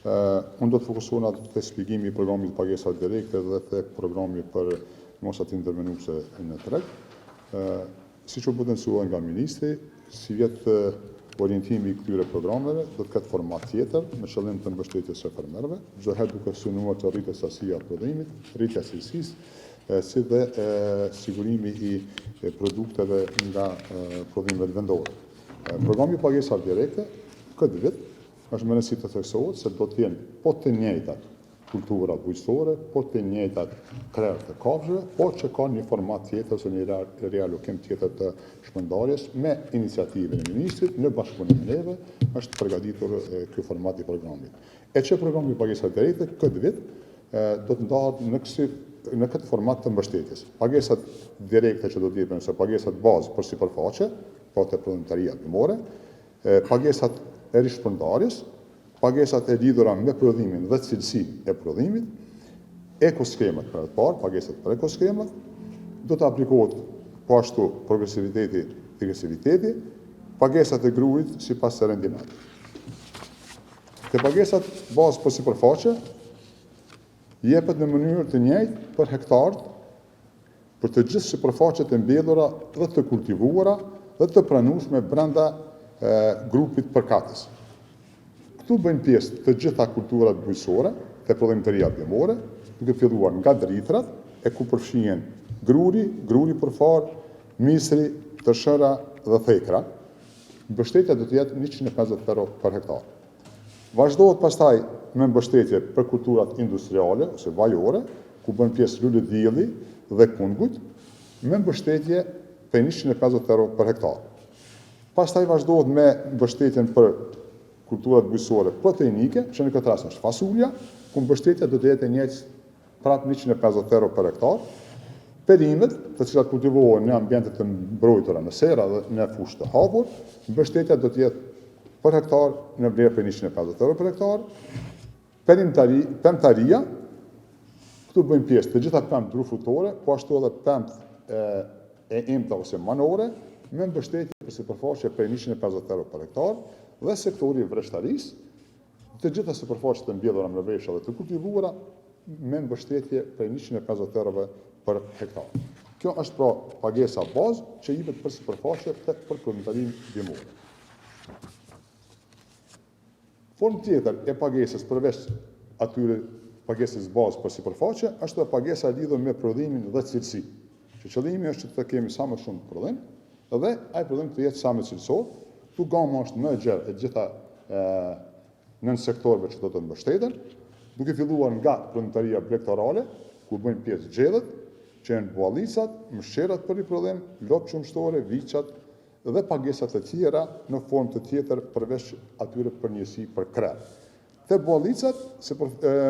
Unë do të fokusohem atë të shpjegimi i programit pagesa direkte dhe të programi për mosat intervenuese në treg. Siç u potencuar nga ministri, si vjet orientimi i këtyre programeve do të ketë format tjetër me qëllim të mbështetjes së fermerëve, çdo herë duke synuar të rritet sasia e prodhimit, rritja e cilësisë, si dhe sigurimi i produkteve nga prodhimet vendore. Programi pagesa direkte këtë vit është më rëndësi të theksohet se do të jenë po të njëjtat kultura bujqësore, po të njëjtat krerë të kafshëve, po që ka një format tjetër ose një realokim tjetër të shpërndarjes me iniciativën e ministrit në bashkëpunim me neve është përgatitur ky format i programit. E që programi pagesa direkte këtë vit do të ndahet në këtë format të mbështetjes. Pagesat direkte që do të jepen ose pagesat bazë për sipërfaqe, po të prodhimtaria bimore, pagesat e rishpërndarjes, pagesat e lidhura me prodhimin dhe cilësinë e prodhimit, ekoskemat për të parë, pagesat për ekoskemat, do të aplikohet po ashtu progresiviteti, degresiviteti, pagesat e grurit sipas së rendimentit. Te pagesat bazë për sipërfaqe jepet në mënyrë të njëjtë për hektarët, për të gjithë sipërfaqet e mbledhura dhe të kultivuara dhe të pranueshme brenda grupit përkatës. Këtu bëjnë pjesë të gjitha kulturat bujqësore, të prodhimtaria bimore, duke filluar nga dritrat, e ku përfshihen gruri përfar, misri, tërshëra dhe thekra. Mbështetja do të jetë 150 euro për hektar. Vazhdohet pastaj me mbështetje për kulturat industriale ose vajore, ku bën pjesë lule dielli dhe kungujt, me mbështetje për 150 euro për hektar. Pastaj vazhdohet me mbështetjen për kulturat bujqësore proteinike, që në këtë rast është fasulja, ku mbështetja do të jetë e njëjtë prap 150 euro për hektar. Perimet, të cilat kultivohen në ambiente të mbrojtura në sera dhe në fushë të hapur, mbështetja do të jetë për hektar në vlerë për 150 euro për hektar. Pemtaria, këtu bëjmë pjesë të gjitha pemt drufutore, po ashtu edhe pemt e imta ose manore, me mbështetje për sipërfaqe për 150 euro për hektar, dhe sektori vreshtarisë, të gjitha sipërfaqet të mbledhura me vesha dhe të kultivuara, me mbështetje për 150 euro për hektar. Kjo është pra pagesa bazë që jepet për sipërfaqe për prodhimtarinë bimore. Formë tjetër e pagesës përveç atyre pagesës bazë për sipërfaqe është pagesa lidhur me prodhimin dhe cilësi. Që qëllimi është që të kemi sa më shumë prodhim dhe ai prodhim të jetë sa më cilësor. Tu gama është më e gjerë e gjitha nën sektorëve që do të mbështeten, duke filluar nga prodhimtaria blegtarale, ku bëjnë pjesë gjellet, që janë buallicat, mësherat për riprodhim, lopë qumshtore, viçat dhe pagesat e tjera në formë të tjetër përveç atyre për njësi për krerë. Te buallicat,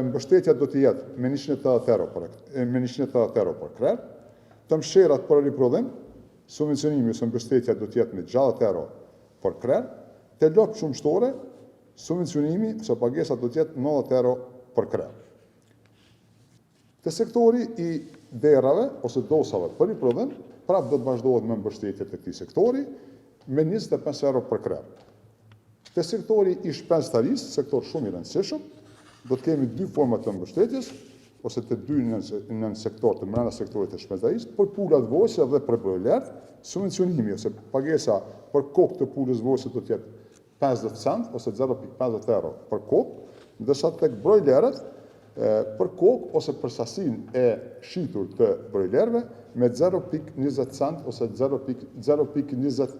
mbështetja do të jetë me 180 euro për krerë, të mësherat për riprodhim, subvencionimi ose mbështetja do të jetë me 60 euro për krerë, te lopë qumshtore, subvencionimi ose pagesa do të jetë 90 euro për krerë. Te sektori i derave ose dosave për riprodhim, prap do të vazhdohet me mbështetje të këtij sektori me 25 euro për krerë. Te sektori i shpenztarisë, sektor shumë i rëndësishëm, do të kemi dy forma të mbështetjes, ose të dy nën sektor të brenda sektorit të shpenztarisë, për pulat vosë dhe për brojlerët, subvencionimi ose pagesa për kokë të pulës vosë do të jetë 50 cent ose 0.50 euro për kokë, ndërsa tek brojlerët për kokë ose për sasinë e shitur të brojlerëve me 0.20 cent ose 0.20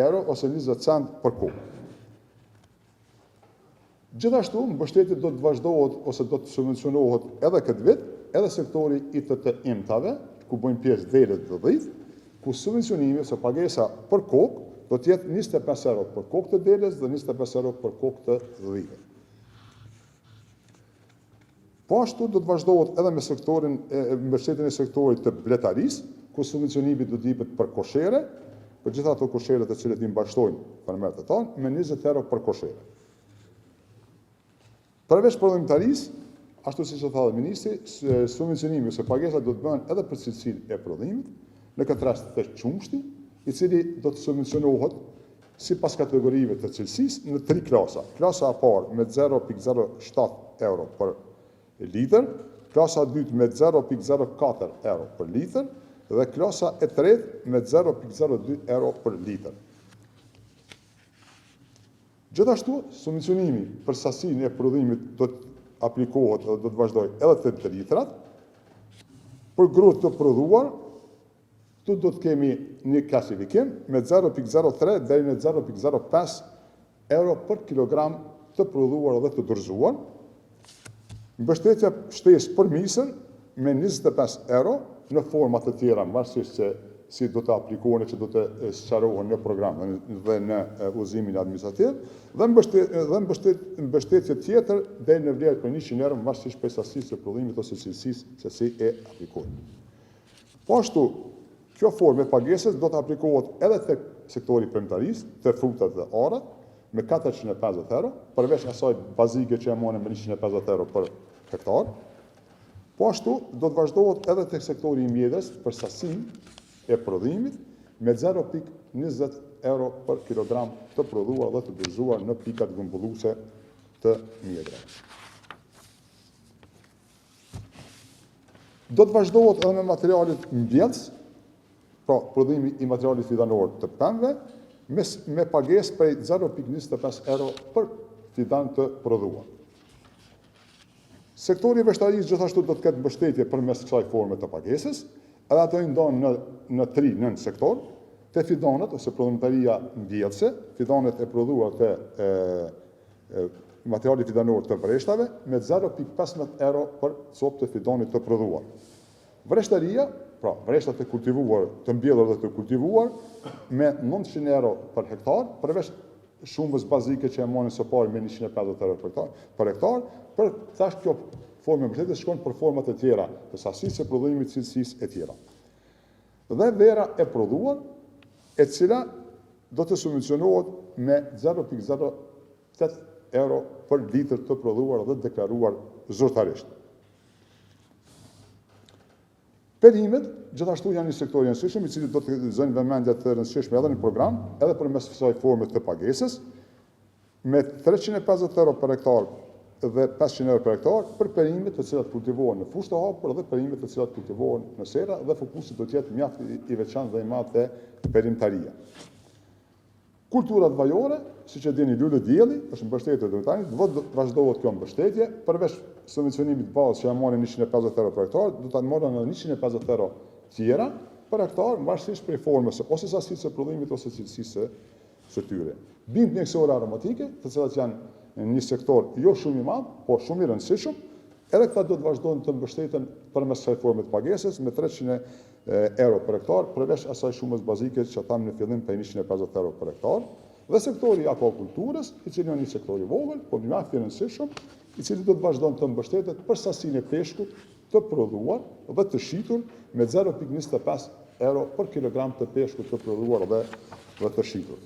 euro ose 20 cent për kokë. Gjithashtu, mbështetja do të vazhdohet ose do të subvencionohet edhe këtë vit, edhe sektori i të imtave, ku bëjnë pjesë delet dhe dhit, ku subvencionimi ose pagesa për kokë do të jetë 25 euro për kokë të deles dhe 25 euro për kokë të dhive. Po ashtu do të vazhdohet edhe me mbështetjen e sektorit të bletarisë, ku subvencionimi do të jepet për koshere, për gjitha ato kosheret të cilët i mbashtojnë fermerët e tanë, me 20 euro për koshere. Përveç prodhimtarisë, ashtu siç e tha ministri, subvencionimi ose pagesa do të bëhen edhe për cilësinë e prodhimit, në këtë rast të qumshti, i cili do të subvencionohet sipas kategorive të cilësisë në 3 klasa. Klasa e parë me 0,07 euro për litër, klasa e dytë me 0,04 euro për litër dhe klasa e tretë me 0,02 euro për litër. Gjithashtu, subvencionimi për sasinë e prodhimit do të aplikohet dhe do të vazhdoj edhe të litrat. Për grot të prodhuar, këtu do të kemi një klasifikim me 0,03 deri në 0,05 euro për kilogram të prodhuar dhe të dorëzuar. Mbështetja shtesë për misën me 25 euro në forma të tjera, varësisht se si do të aplikohen që do të sqarohen në program dhe në udhëzimin administrativ, dhe mbështetje tjetër deri në vlerë për 100 euro, varësisht prej sasisë së prodhimit ose cilësisë se si e aplikohet. Po ashtu, kjo formë e pagesës do të aplikohet edhe tek sektori premtarisë, te frutat dhe arat, me 450 euro, përveç asaj bazike që e morën me 150 euro për hektar. Po ashtu, do të vazhdohet edhe tek sektori i mjedrës për sasinë e prodhimit me 0,20 euro për kilogram të prodhuar dhe të dorëzuar në pikat grumbulluese të mjedrave. Do të vazhdohet edhe me materialet mbjellës, pra prodhimi i materialit fidanor të pemëve, me pagesë prej 0,25 euro për fidan të prodhuar. Sektori i veshtarisë gjithashtu do të ketë mbështetje përmes kësaj forme të pagesës, edhe ato i ndonë në 3 nën sektor, te fidanet ose prodhimtaria mbjellëse, fidanet e prodhuar te materiali fidanor të vreshtave me 0,15 euro për copë të fidanit të prodhuar. Vreshtaria, pra vreshtat e kultivuar, të mbjellur dhe të kultivuar me 900 euro për hektar, përveç shumës bazike që e morën së pari me 150 euro për hektar, për thash kjo formë mbështetjes shkon për format e tjera të sasisë së prodhimit, cilësisë e tjera. Dhe vera e prodhuar, e cila do të subvencionohet me 0,08 euro për litër të prodhuar dhe deklaruar zyrtarisht. Perimet, gjithashtu janë një sektor i rëndësishëm, i cili do të zënë vëmendje të rëndësishme edhe në program, edhe përmes kësaj forme të pagesës, me 350 euro për hektar dhe 500 euro për hektar për perimet të cilat kultivohen në fushë të hapur dhe perimet të cilat kultivohen në sera, dhe fokusi do të jetë mjaft i veçantë dhe i madh te perimtaria. Kulturat vajore, siç e dini, lule dielli, është mbështetje ndërkombëtare, do të vazhdohet kjo mbështetje, përveç subvencionimit bazë që ja marrin 150 euro për hektar, do ta marrin edhe 150 euro tjera për hektar, varësisht prej formës ose sasisë së prodhimit ose cilësisë së tyre. Bimë mjekësore aromatike, të cilat janë një sektor jo shumë i madh, por shumë i rëndësishëm, edhe këta do të vazhdojnë të mbështeten përmes kësaj forme të pagesës me 300 euro për hektar, përveç asaj shumës bazike që thamë në fillim për 150 euro për hektar, dhe sektori i akvakulturës, i cili është një sektor i vogël, por mjaft i rëndësishëm, i cili do të vazhdojnë të mbështetet për sasinë e peshkut të prodhuar dhe të shitur me 0,25 euro për kilogram të peshkut të prodhuar dhe të shitur.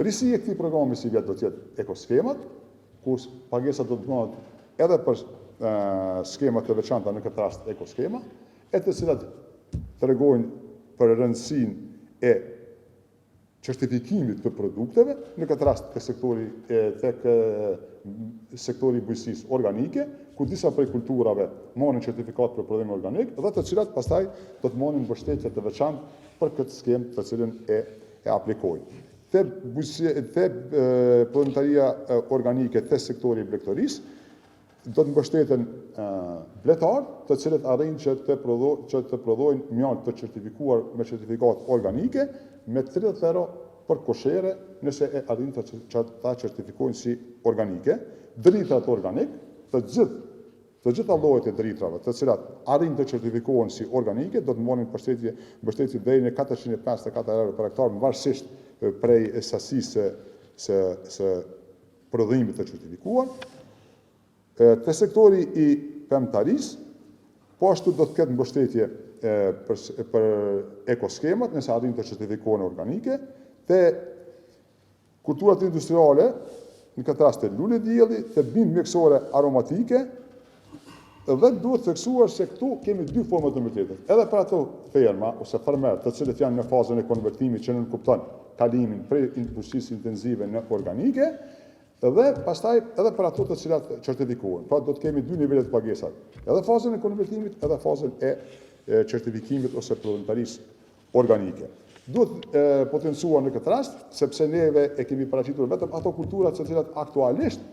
Risia e këtij programi si vjet do të jetë ekoskemat, ku pagesa do të bëhet edhe për skemat të veçanta, në këtë rast ekoskema, e të cilat tregojnë për rëndësinë e certifikimit të produkteve, në këtë rast tek sektori i bujqësisë organike, ku disa prej kulturave marrin certifikat për prodhim organik dhe të cilat pastaj do të marrin mbështetje të veçantë për këtë skemë të cilën e aplikojnë. Te prodhimtaria organike te sektori i blegtorisë do të mbështeten bletar, të cilët arrin që të prodhojnë mjalt të certifikuar me certifikat organike me 30 euro për koshere nëse e arrin të ta certifikojnë si organike. Dritrat organik, të gjitha llojet e dritrave, të cilat arrin të certifikohen si organike, do të marrin mbështetje deri në 454 euro për hektar, varësisht prej sasisë së prodhimit të certifikuar. Te sektori i pemtarisë, po ashtu do të ketë mbështetje për ekoskemat, nëse arrin të certifikohen organike. Te kulturat industriale, në këtë rast të lule dielli, te bimë mjekësore aromatike, dhe duhet theksuar se këtu kemi 2 forma të mbështetjes. Edhe për ato ferma ose farmer, të cilët janë në fazën e konvertimit që nuk kupton kalimin prej bujqësisë intenzive në organike, dhe pastaj edhe për ato të cilat certifikohen. Pra do të kemi dy nivele të pagesave, edhe fazën e konvertimit, edhe fazën e certifikimit ose prodhimtarisë organike. Duhet potencuar në këtë rast, sepse neve e kemi paraqitur vetëm ato kultura të cilat aktualisht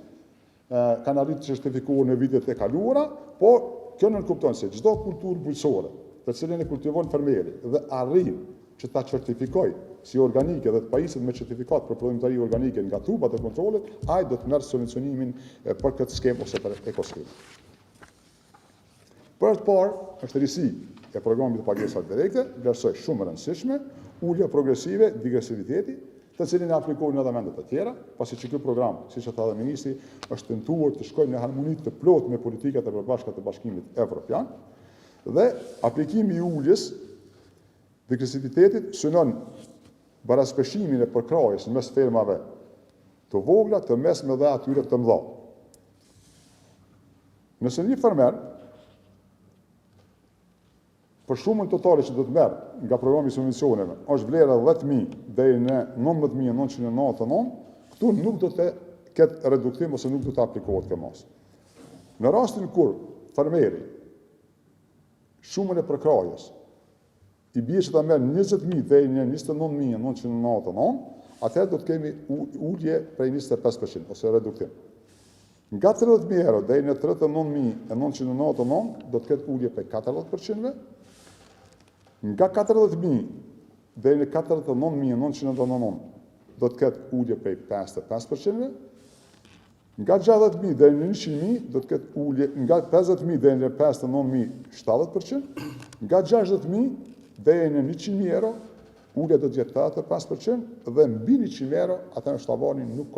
kanë arritur të certifikohen në vitet e kaluara, por kjo nënkupton se çdo kulturë bujqësore, të cilën e kultivon fermeri dhe arrin që ta certifikoj si organike dhe të pajiset me certifikat për prodhimtari organike nga tubat e kontrollit, ai do të merr subvencionimin për këtë skemë ose për ekoskemë. Për të parë, është risi e programit të pagesave direkte, vlerësoj shumë e rëndësishme, ulja progresive, digresiviteti, të cilin e aplikojnë edhe vendet të tjera, pasi që ky program, siç e tha dhe ministri, është tentuar të shkojë në harmoni të plotë me politikat e përbashkëta të Bashkimit Evropian, dhe aplikimi i uljes digresivitetit synon baraspeshimin e përkrahjes në mes fermave të vogla, të mesme dhe atyre të mëdha. Nëse një fermer, për shumën totale që do të merr nga programi i subvencioneve, është vlera 10.000 deri në 19.999, këtu nuk do të ketë reduktim ose nuk do të aplikohet kjo masë. Në rastin kur fermeri shumën e përkrahjes i bie që ta merr 20.000 deri në 29.999, atëherë do të kemi ulje prej 25% ose reduktim. Nga 30.000 euro deri në 39.999 do të ketë ulje prej 40%, nga 40.000 deri në 49.999 do të ketë ulje prej 55%, nga 60.000 deri në 100.000 do të ketë ulje, nga 50.000 deri në 59.000 70%, nga 60.000 deri në 100.000 euro, ulja do të jetë 85% dhe mbi 100 euro, atë në shtavani nuk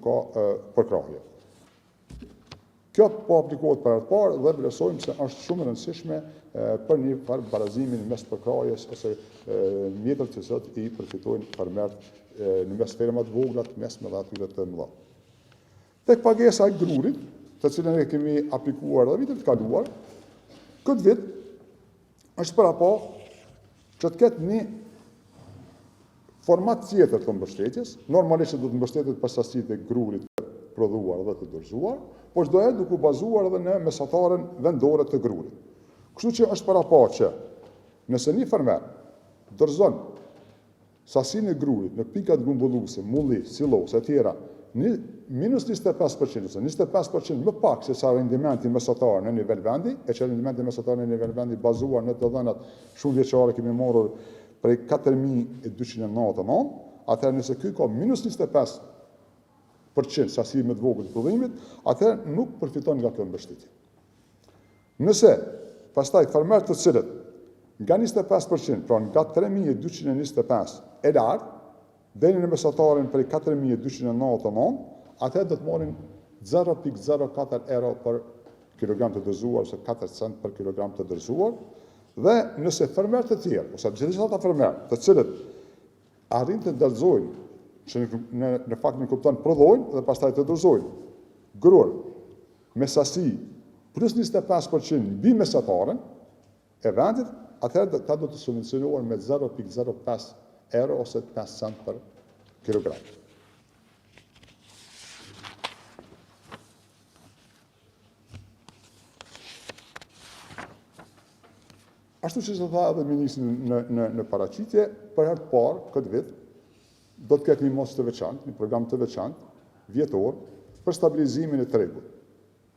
ka përkrahje. Kjo po aplikohet për atë parë dhe vlerësojmë se është shumë e rëndësishme për një barazimin mes përkrahjes ose mjetëve të cilat i përfitojnë fermerët në mes fermat vogla, të mesme dhe atyre të mëdha. Tek pagesa e grurit, të cilën e kemi aplikuar dhe vitet të kaluar, këtë vit është para po që të ketë një format tjetër të mbështetjes, normalisht do të mbështetet për sasitë e grurit të prodhuar dhe të dorëzuar, por çdo herë duke bazuar edhe në mesataren vendore të grurit. Kështu që është para po që nëse një fermer dorëzon sasinë e grurit në pikat grumbulluese, mulli, silos e tjera, minus 25%, ose 25% më pak se sa rendimenti mesatar në nivel vendi, e që rendimenti mesatar në nivel vendi bazuar në të dhënat shumë vjeçare kemi marrur prej 4.299, atëherë nëse ky ka minus 25% sasi më të vogël të prodhimit, atëherë nuk përfiton nga kjo mbështetje. Nëse pastaj fermerët të cilët nga 25%, pra nga 3.225 e lartë, deri në mesatarin prej 4.299, atëherë do të marrin 0.04 euro për kilogram të dorëzuar ose 4 cent për kilogram të dorëzuar, dhe nëse fermerët të tjerë, ose gjithashtu ata fermerë, të cilët arrin të dorëzojnë, që në fakt në kupton prodhojnë dhe pastaj të dorëzojnë grur me sasi plus 25% mbi mesataren e vendit, atëherë ta do të subvencionohen me 0.05 euro ose 5 cent për kilogram. Ashtu që se tha edhe ministri në paraqitje, për herë të parë këtë vit do të ketë një mos të veçantë, një program të veçantë, vjetor, për stabilizimin e tregut.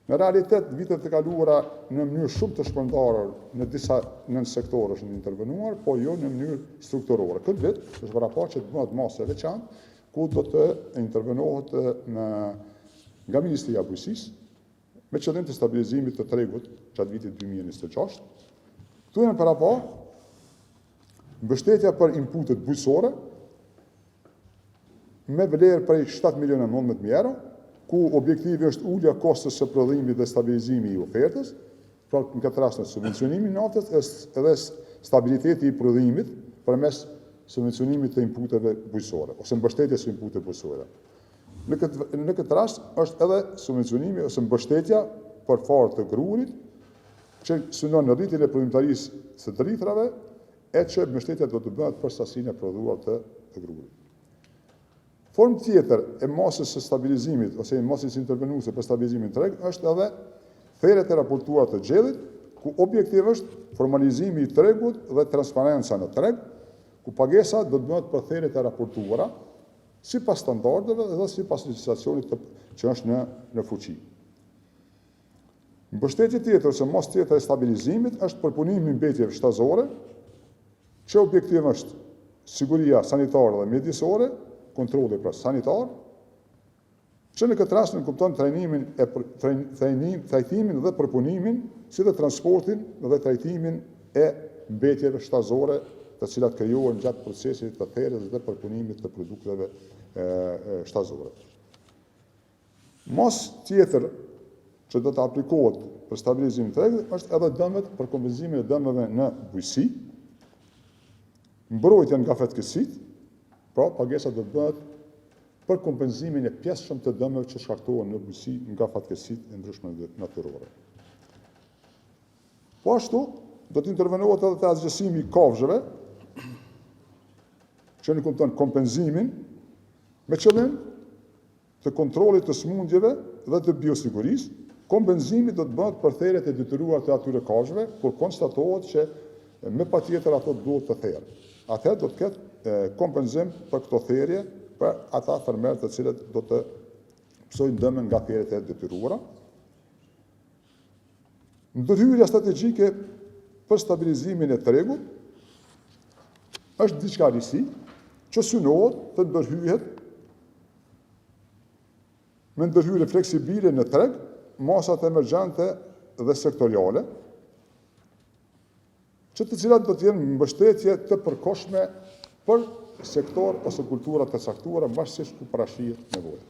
Në realitet, vitet e kaluara në mënyrë shumë të shpërndarë në disa sektore është intervenuar, po jo në mënyrë strukturore. Këtë vit është paraqit që të bëhet mos e veçantë, ku do të intervenohet nga Ministria e Bujqësisë me qëllim të stabilizimit të tregut gjatë vitit 2026. Këtu janë para mbështetja për inputet bujqësore me vlerë prej 7.900.000 euro, ku objektivi është ulja kostës së prodhimit dhe stabilizimi i ofertës, pra në këtë rast në subvencionimi i naftës edhe stabiliteti i prodhimit përmes subvencionimit të inputeve bujqësore ose mbështetjes së inputeve bujqësore. Në këtë rast është edhe subvencionimi ose mbështetja për farë të grurit, që synon në rritjen e prodhimtarisë së dritrave, e që mbështetja do të bëhet për sasinë e prodhuar të të grurit. Formë tjetër e masës së stabilizimit ose e masës intervenuese për stabilizimin treg është edhe theret e raportuara të gjellit, ku objektivisht formalizimi i tregut dhe transparenca në treg, ku pagesa do të bëhet për theret e raportuara sipas standardeve dhe sipas legjislacionit që është në fuqi. Mbështetje tjetër ose masë tjetër e stabilizimit është përpunimi i mbetjeve shtazore, që objektiv është siguria sanitare dhe mjedisore, kontrolli pra sanitar, që në këtë rast nënkupton trajtimin dhe përpunimin, si dhe transportin dhe trajtimin e mbetjeve shtazore, të cilat krijohen gjatë procesit të therrjes dhe përpunimit të produkteve shtazore. Mas tjetër që do të aplikohet për stabilizimin të tregit është edhe dëmet për kompenzimin e dëmeve në bujqësi, mbrojtja nga fatkeqësitë, pra pagesa do të bëhet për kompenzimin e pjesëshëm të dëmeve që shkaktohen në bujqësi nga fatkeqësitë e ndryshme natyrore. Po ashtu, do të intervenohet edhe te asgjësimi i kafshëve, që nënkupton kompenzimin me qëllim të kontrollit të smundjeve dhe të biosigurisë. Kompenzimi do të bëhet për theret e detyruara të atyre kafshëve, kur konstatohet që me patjetër ato duhet të therrë. Atëherë do të ketë kompenzim për këto therrje për ata fermerë të cilët do të psojnë dëmën nga theret e detyruara. Ndërhyrja strategjike për stabilizimin e tregut është diçka risi që synohet të ndërhyhet me ndërhyrje fleksibile në treg, masat emergjente dhe sektoriale, që të cilat do të jenë mbështetje të përkohshme për sektor ose kultura të caktuara, mbashkësisht ku parashihet nevojë.